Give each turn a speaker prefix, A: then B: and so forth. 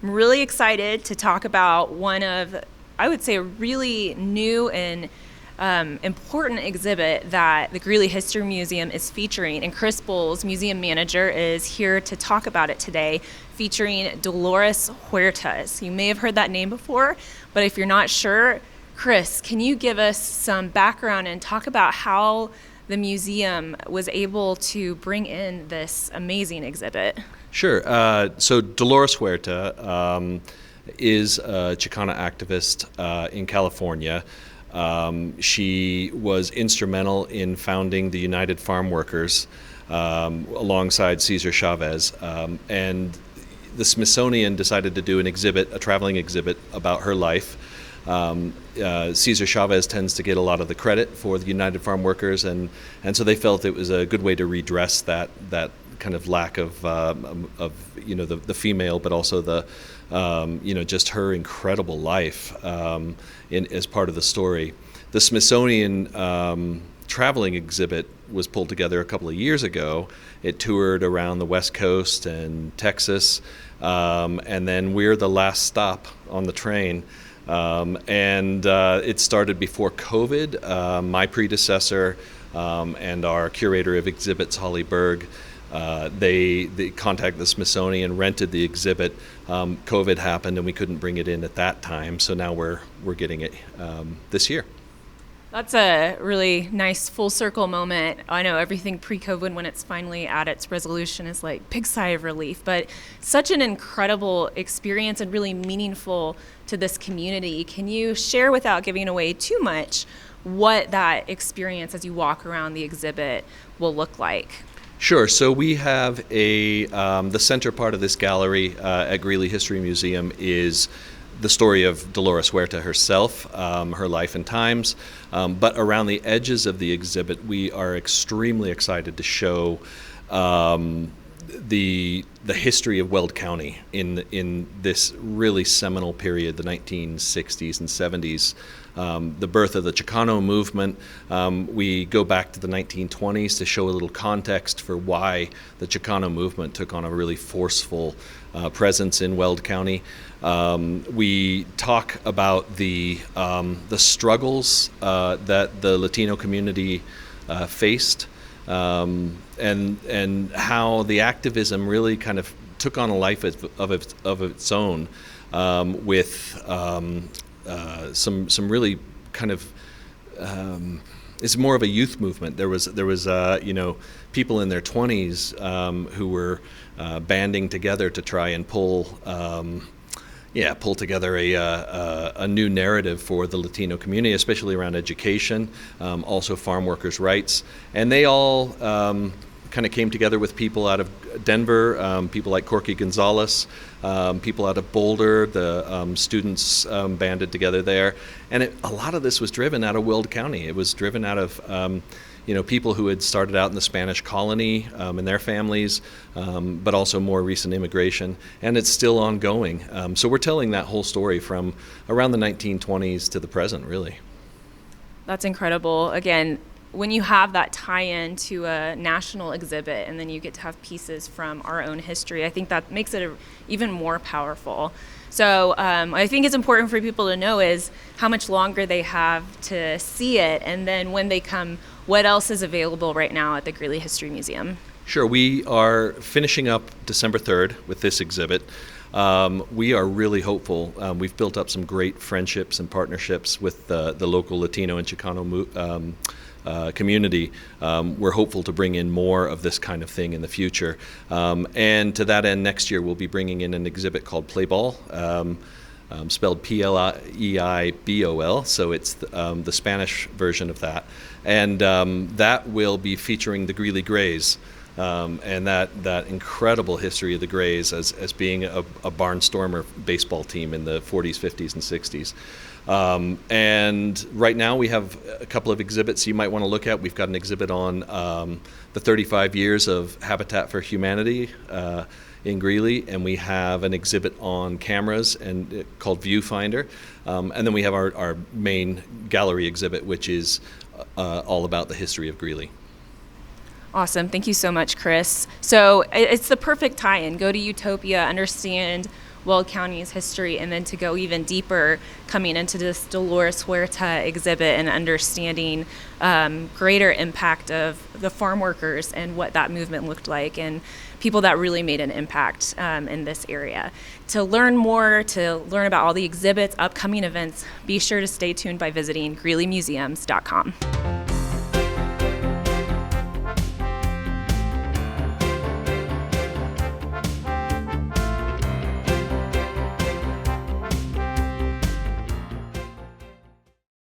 A: I'm really excited to talk about one of, I would say, a really new and important exhibit that the Greeley History Museum is featuring. And Chris Bowles, museum manager, is here to talk about it today, featuring Dolores Huerta. You may have heard that name before, but if you're not sure, Chris, can you give us some background and talk about how the museum was able to bring in this amazing exhibit?
B: Sure. So Dolores Huerta is a Chicana activist in California. She was instrumental in founding the United Farm Workers alongside Cesar Chavez. And the Smithsonian decided to do an exhibit, a traveling exhibit about her life. Cesar Chavez tends to get a lot of the credit for the United Farm Workers, and so they felt it was a good way to redress that kind of lack of the female, but also the just her incredible life as part of the story. The Smithsonian traveling exhibit was pulled together a couple of years ago. It toured around the West Coast and Texas, and then we're the last stop on the train. It started before COVID. My predecessor and our curator of exhibits, Holly Berg, they contacted the Smithsonian, rented the exhibit. COVID happened and we couldn't bring it in at that time, so now we're getting it this year.
A: That's a really nice full circle moment. I know everything pre-COVID, when it's finally at its resolution, is like big sigh of relief, but such an incredible experience and really meaningful to this community. Can you share, without giving away too much, what that experience as you walk around the exhibit will look like?
B: Sure. So we have the center part of this gallery at Greeley History Museum is the story of Dolores Huerta herself, her life and times. But around the edges of the exhibit, we are extremely excited to show the history of Weld County in this really seminal period, the 1960s and 70s. The birth of the Chicano movement. We go back to the 1920s to show a little context for why the Chicano movement took on a really forceful presence in Weld County. We talk about the struggles that the Latino community faced, and how the activism really kind of took on a life of its own, with some really kind of it's more of a youth movement. There was people in their 20s who were banding together to try and pull together a new narrative for the Latino community, especially around education, also farm workers' rights, and they all kind of came together with people out of Denver, people like Corky Gonzalez, people out of Boulder. The students banded together there, and a lot of this was driven out of Weld County. It was driven out of people who had started out in the Spanish colony and their families, but also more recent immigration, and it's still ongoing. So we're telling that whole story from around the 1920s to the present, really.
A: That's incredible. Again, when you have that tie-in to a national exhibit and then you get to have pieces from our own history, I think that makes it even more powerful. So I think it's important for people to know is how much longer they have to see it, and then when they come, what else is available right now at the Greeley History Museum?
B: Sure. We are finishing up December 3rd with this exhibit. We are really hopeful. We've built up some great friendships and partnerships with the local Latino and Chicano community. We're hopeful to bring in more of this kind of thing in the future. And to that end, next year we'll be bringing in an exhibit called Play Ball, spelled P-L-E-I-B-O-L, so it's the Spanish version of that. And that will be featuring the Greeley Grays, and that incredible history of the Grays as being a barnstormer baseball team in the 40s, 50s, and 60s. And right now we have a couple of exhibits you might want to look at. We've got an exhibit on the 35 years of Habitat for Humanity in Greeley, and we have an exhibit on cameras and called Viewfinder. And then we have our main gallery exhibit, which is all about the history of Greeley.
A: Awesome. Thank you so much, Chris. So it's the perfect tie-in. Go to Utopia, understand Weld County's history, and then to go even deeper, coming into this Dolores Huerta exhibit and understanding greater impact of the farm workers and what that movement looked like, and people that really made an impact in this area. To learn more, to learn about all the exhibits, upcoming events, be sure to stay tuned by visiting GreeleyMuseums.com.